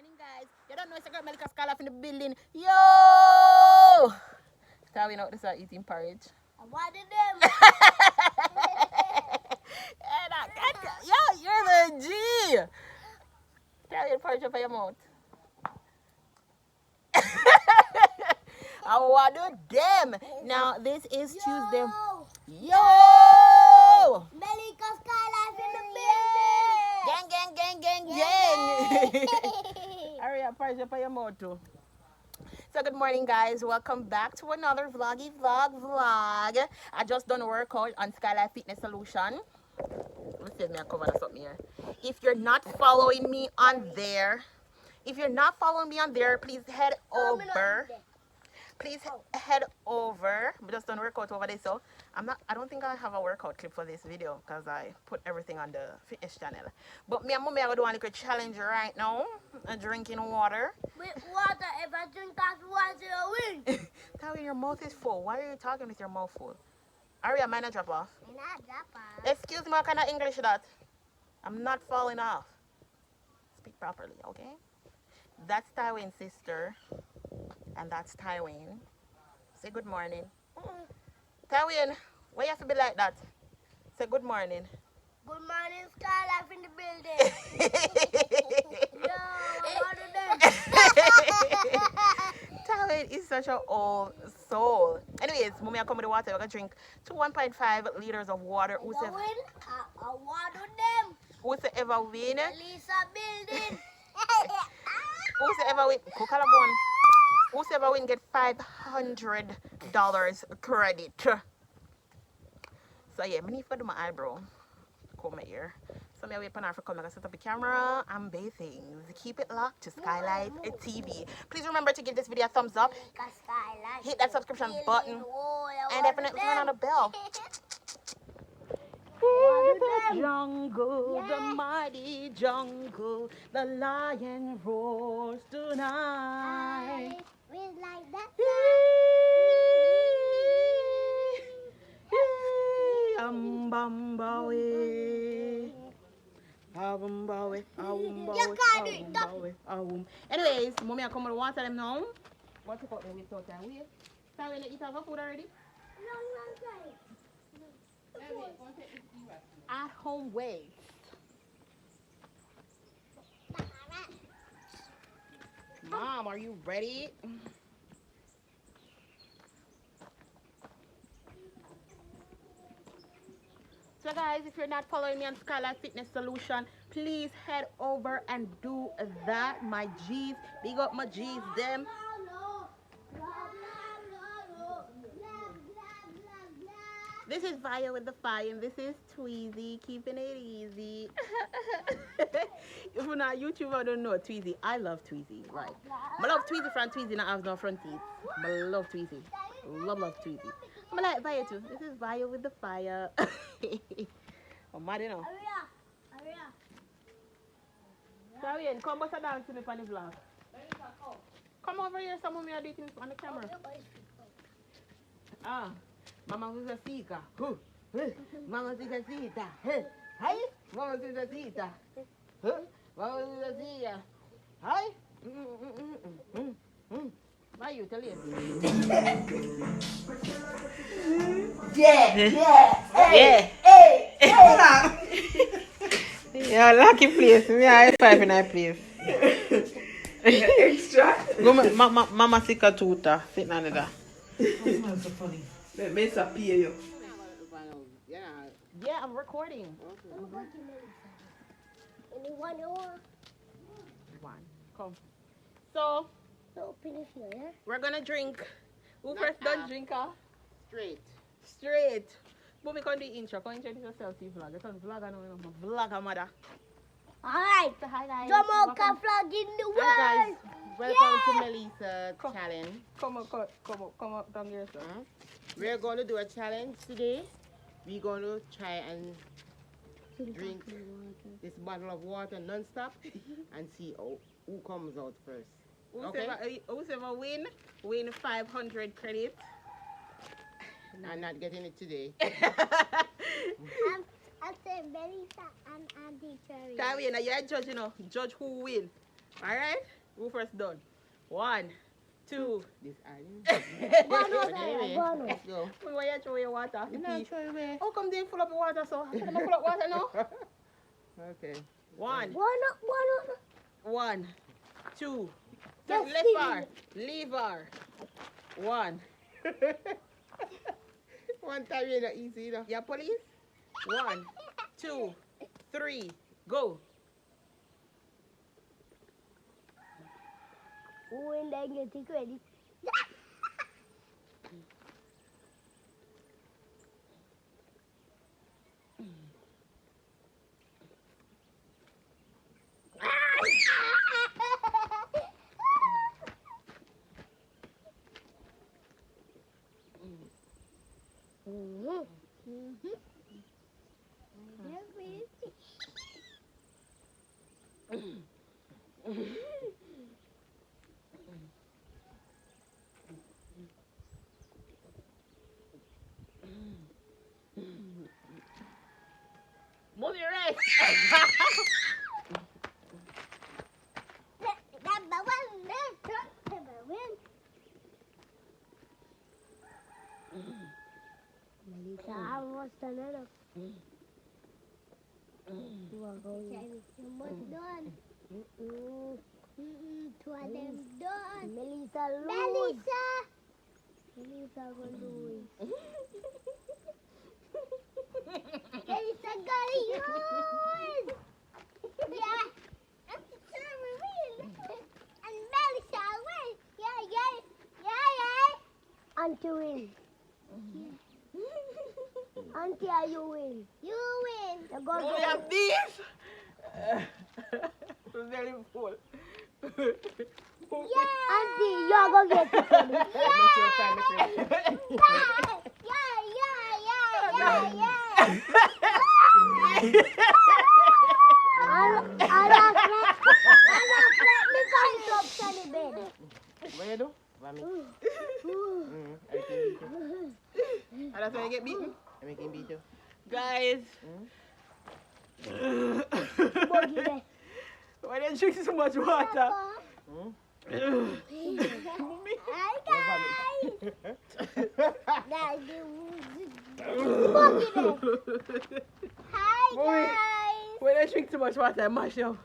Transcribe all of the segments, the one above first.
morning, guys. You don't know it's a girl MELICASKYLIFE in the building. Yo! Tell we know this are eating porridge. I wanted them. Yo, you're the G. Tell you porridge up your mouth. I want them. Now this is Tuesday. Yo! MELICASKYLIFE in the Gang. building. Hurry up, porridge up your mouth too. So good morning, guys. Welcome back to another vlog. I just done a workout on Skylife Fitness Solution. Let's see me I cover this up here. If you're not following me on there, please head over. We just done a workout over there, so I don't think I have a workout clip for this video because I put everything on the fitness channel. But me and mommy are gonna do a little challenge right now. Drinking water. With water, if I drink that water, I win. Tawi, your mouth is full. Why are you talking with your mouth full? Aria, mine a drop off. And I drop off. Excuse me, what kind of English that? I'm not falling off. Speak properly, okay? That's Tywin's sister. And that's Tywin. Say good morning. Tywin, why you have to be like that? Say good morning. Good morning, Skylife in the building. Yo, I wanted them. Tywin is such an old soul. Anyways, mommy, I come with the water. We're going to drink 1.5 liters of water. I wanted them. Whosoever win. Lisa building. Whosoever win. Kukalabon. Whosoever win get $500 credit. So yeah, I need to do my eyebrow. Comb my ear. So I'm waiting for her to come and set up the camera and bathing. Keep it locked to Skylife TV. Please remember to give this video a thumbs up. Hit that subscription button. And definitely turn on the bell. The jungle, the mighty jungle, the lion roars tonight. Like that. Anyways, mommy, I come and water them now. What's it out there with so time? Wait. Sorry, you eat our food already? At home waste. Mom, are you ready? So guys, if you're not following me on Skylife Fitness Solution, please head over and do that. My G's, big up my G's, them. This is Via with the fire, and this is Tweezy, keeping it easy. If you're not YouTuber, I don't know Tweezy. I love Tweezy, right? I love Tweezy from Tweezy, not have no front teeth. I love Tweezy. Love Tweezy. I like Via too. This is Via with the fire. I'm mad, you know. Sorry, come bust a dance to me on the vlog. Come over here, some of me are dating on the camera. Mama Zuzasita. Mama Zuzasita. Hi. Mama Zuzasita. Mama Zuzasita. Hi. Why you tell you? Yeah. Yeah, lucky place. Me I five in I place. Extra. Go mama sika tuta. Sit on there. That's so funny. Let me disappear you. Yeah, I'm recording. Anyone more? One. Come. So Open it here. we're gonna drink. Who first done drink? Straight. But we can do intro. Can you introduce yourself to your vlog? It's on vlog. I know I'm a vlogger, mother. Alright. So hi guys. Jamaica flag in the world. Hi guys. Welcome to MELICA challenge. Come up down here, sir. We're going to do a challenge today. We're going to try and drink this bottle of water non-stop and see who comes out first. Whoever win 500 credits. I'm not getting it today. I'm saying Melissa and Auntie Cherry. Now you're a judge, you know. Judge who win. Alright? Who first done? 1, 2. This island. One over Anyway, there, one over. let's go. Why you throw your water? You know, throw away. How come they full up of water so? How come I full up water now? Okay. 1, One up, one up. 1, 2. Just Left leave bar. it. Lever. 1. One time you're not easy, you know. Yeah, police? 1, 2, 3. Go. When they get it ready. Move your legs. Melissa, almost done it. You are going. Almost done. Two of them done. Melissa, lose. Melissa going to win. Melissa got it yours. Yeah. And Sarah win. And Melissa win. Yeah. Auntie win. Auntie, are you win? You win. You're going Only to have these. Very full. Yeah. Auntie, you're going to get it. Make sure you find the crate. What you do? Vomit. I can beat you. And that's why you get beaten. I can beat you. Guys. Why didn't you drink so much water? Why didn't you drink too much water? Mash up.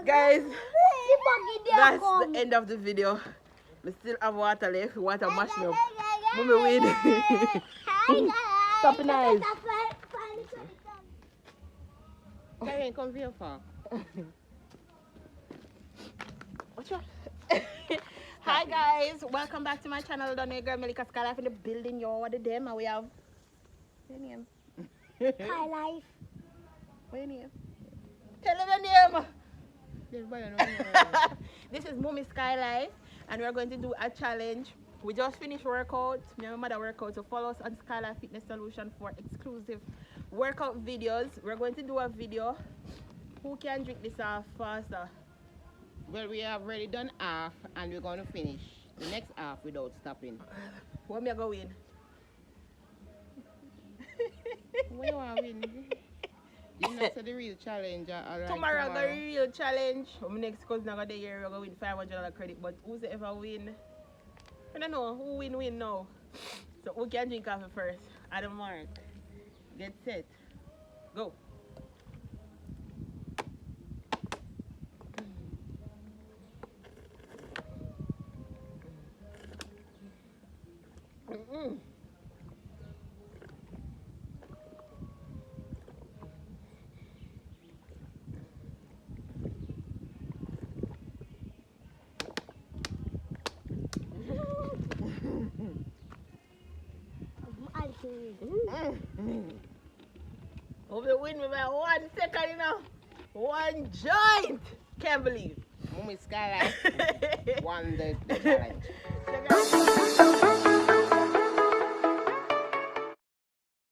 Guys, that's the end of the video. We still have water left. Water mash me up. Mommy win. Stop it, eyes. Karen, come here for. What's wrong? Hi guys, welcome back to my channel. Down here, girl MELICASKYLIFE in the building. Yo, what the damn? And we have. What's your name? Skylife. What's your name? Tell them the name. This This is Mommy Skylife, and we're going to do a challenge. We just finished workout. Me and my mother workout. So follow us on Skylife Fitness Solution for exclusive workout videos. We're going to do a video. Who can drink this off faster? Well, we have already done half, and we're going to finish the next half without stopping. What me go win? What you want to win? You know, so the real challenge. Tomorrow the real challenge. My next cousin got the year we're going to win $500 credit, but who's ever win? I don't know who win now. So who can drink coffee first? Adam Mark. Get set. Go. Hope you win me by 1 second, you know. 1 joint. Can't believe. Mommy Skylife won the challenge. So guys,